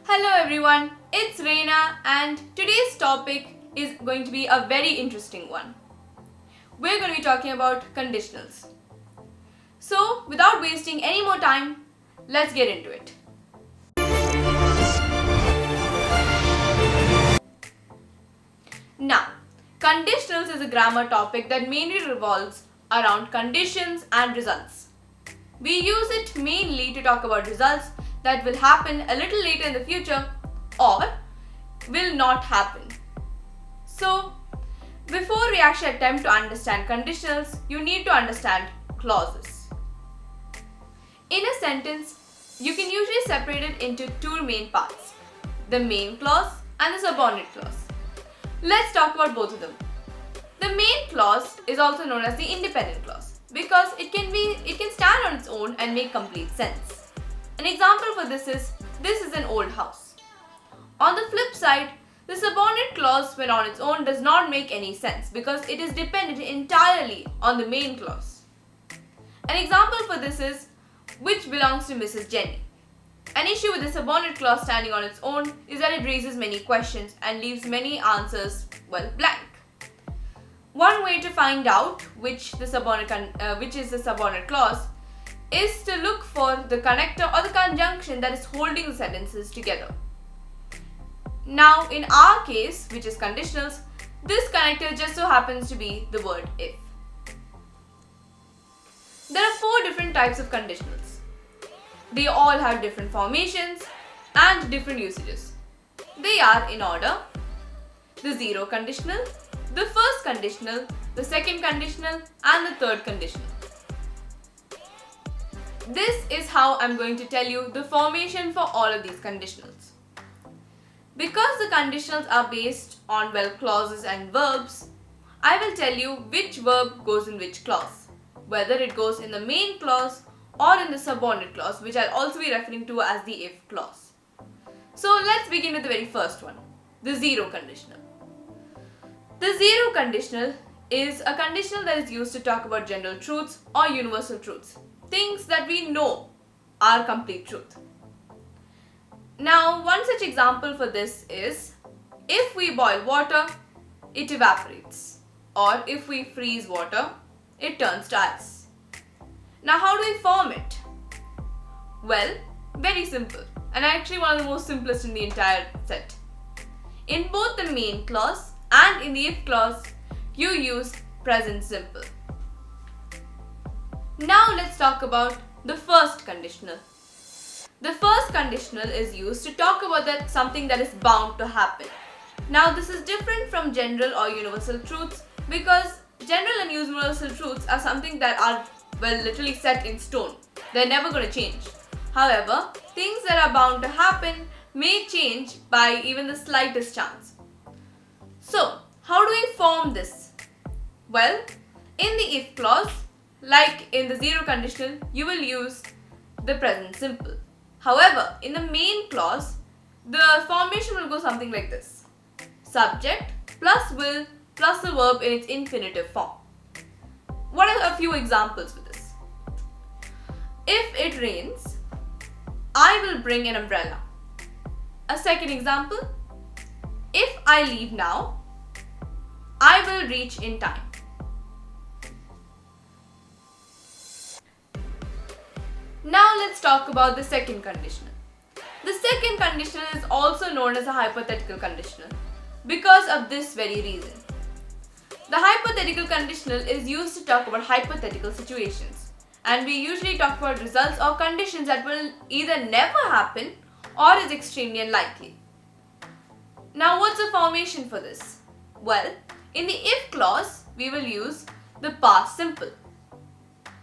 Hello everyone, it's Reyna and today's topic is going to be a very interesting one. We're going to be talking about conditionals. So, without wasting any more time, let's get into it. Now, conditionals is a grammar topic that mainly revolves around conditions and results. We use it mainly to talk about results that will happen a little later in the future or will not happen. So, before we actually attempt to understand conditionals, you need to understand clauses. In a sentence, you can usually separate it into two main parts, the main clause and the subordinate clause. Let's talk about both of them. The main clause is also known as the independent clause because it can stand on its own and make complete sense. An example for this is an old house. On the flip side, the subordinate clause when on its own does not make any sense because it is dependent entirely on the main clause. An example for this is which belongs to Mrs. Jenny. An issue with the subordinate clause standing on its own is that it raises many questions and leaves many answers, blank. One way to find out which is the subordinate clause is to look for the connector or the conjunction that is holding the sentences together. Now, in our case, which is conditionals, this connector just so happens to be the word if. There are four different types of conditionals. They all have different formations and different usages. They are in order: the zero conditional, the first conditional, the second conditional, and the third conditional. This is how I'm going to tell you the formation for all of these conditionals. Because the conditionals are based on clauses and verbs, I will tell you which verb goes in which clause, whether it goes in the main clause or in the subordinate clause, which I'll also be referring to as the if clause. So let's begin with the very first one, the zero conditional. The zero conditional is a conditional that is used to talk about general truths or universal truths, things that we know are complete truth. Now, one such example for this is, if we boil water, it evaporates, or if we freeze water, it turns to ice. Now, how do we form it? Well, very simple, and actually one of the most simplest in the entire set. In both the main clause and in the if clause, you use present simple. Now let's talk about the first conditional. The first conditional is used to talk about something that is bound to happen. Now this is different from general or universal truths because general and universal truths are something that are literally set in stone. They're never going to change. However, things that are bound to happen may change by even the slightest chance. So, how do we form this? Well, in the if clause, like in the zero conditional, you will use the present simple. However, in the main clause, the formation will go something like this: subject plus will plus the verb in its infinitive form. What are a few examples for this? If it rains, I will bring an umbrella. A second example: if I leave now, I will reach in time. Now let's talk about the second conditional. The second conditional is also known as a hypothetical conditional because of this very reason. The hypothetical conditional is used to talk about hypothetical situations, and we usually talk about results or conditions that will either never happen or is extremely unlikely. Now what's the formation for this? Well, in the if clause, we will use the past simple.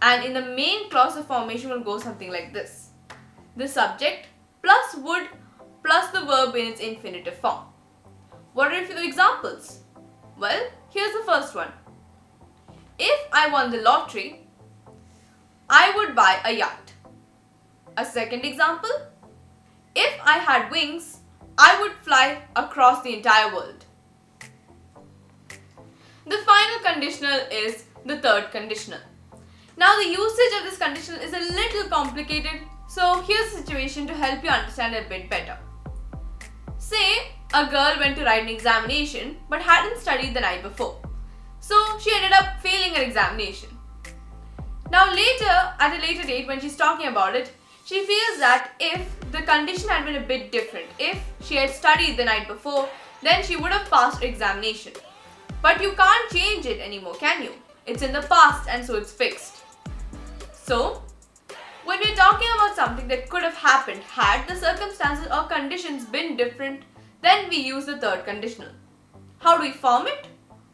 And in the main clause, the formation will go something like this: the subject plus would plus the verb in its infinitive form. What are a few examples? Well, here's the first one. If I won the lottery, I would buy a yacht. A second example: if I had wings, I would fly across the entire world. The final conditional is the third conditional. Now the usage of this conditional is a little complicated, so here's a situation to help you understand it a bit better. Say a girl went to write an examination but hadn't studied the night before. So she ended up failing her examination. Now later, at a later date when she's talking about it, she feels that if the condition had been a bit different, if she had studied the night before, then she would have passed her examination. But you can't change it anymore, can you? It's in the past and so it's fixed. So, when we're talking about something that could have happened had the circumstances or conditions been different, then we use the third conditional. How do we form it?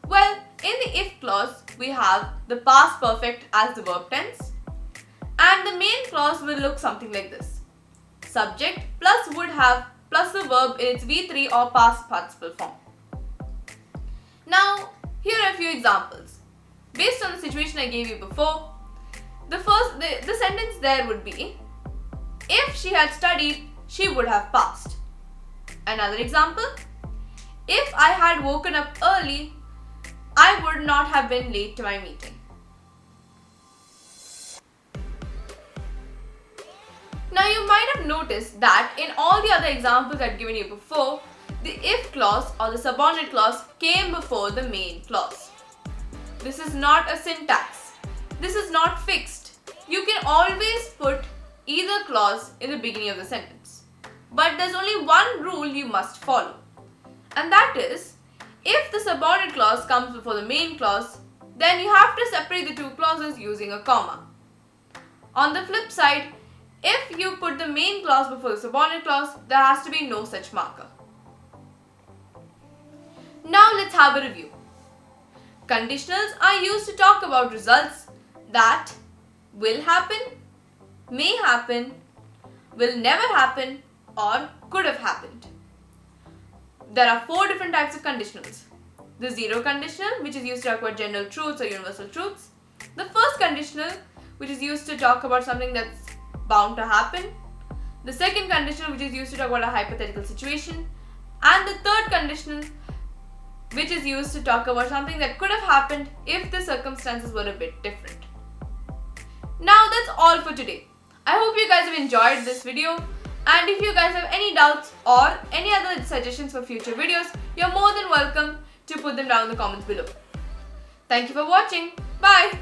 Well, in the if clause, we have the past perfect as the verb tense, and the main clause will look something like this. Subject plus would have plus the verb in its V3 or past participle form. Now, here are a few examples. Based on the situation I gave you before, the sentence there would be, if she had studied, she would have passed. Another example, if I had woken up early, I would not have been late to my meeting. Now you might have noticed that in all the other examples I've given you before, the if clause or the subordinate clause came before the main clause. This is not a syntax. This is not fixed. You can always put either clause in the beginning of the sentence. But there's only one rule you must follow. And that is, if the subordinate clause comes before the main clause, then you have to separate the two clauses using a comma. On the flip side, if you put the main clause before the subordinate clause, there has to be no such marker. Now let's have a review. Conditionals are used to talk about results that will happen, may happen, will never happen, or could have happened. There are 4 different types of conditionals. The zero conditional, which is used to talk about general truths or universal truths. The first conditional, which is used to talk about something that's bound to happen. The second conditional, which is used to talk about a hypothetical situation. And the third conditional, which is used to talk about something that could have happened if the circumstances were a bit different. Now that's all for today. I hope you guys have enjoyed this video. And if you guys have any doubts or any other suggestions for future videos, you're more than welcome to put them down in the comments below. Thank you for watching. Bye.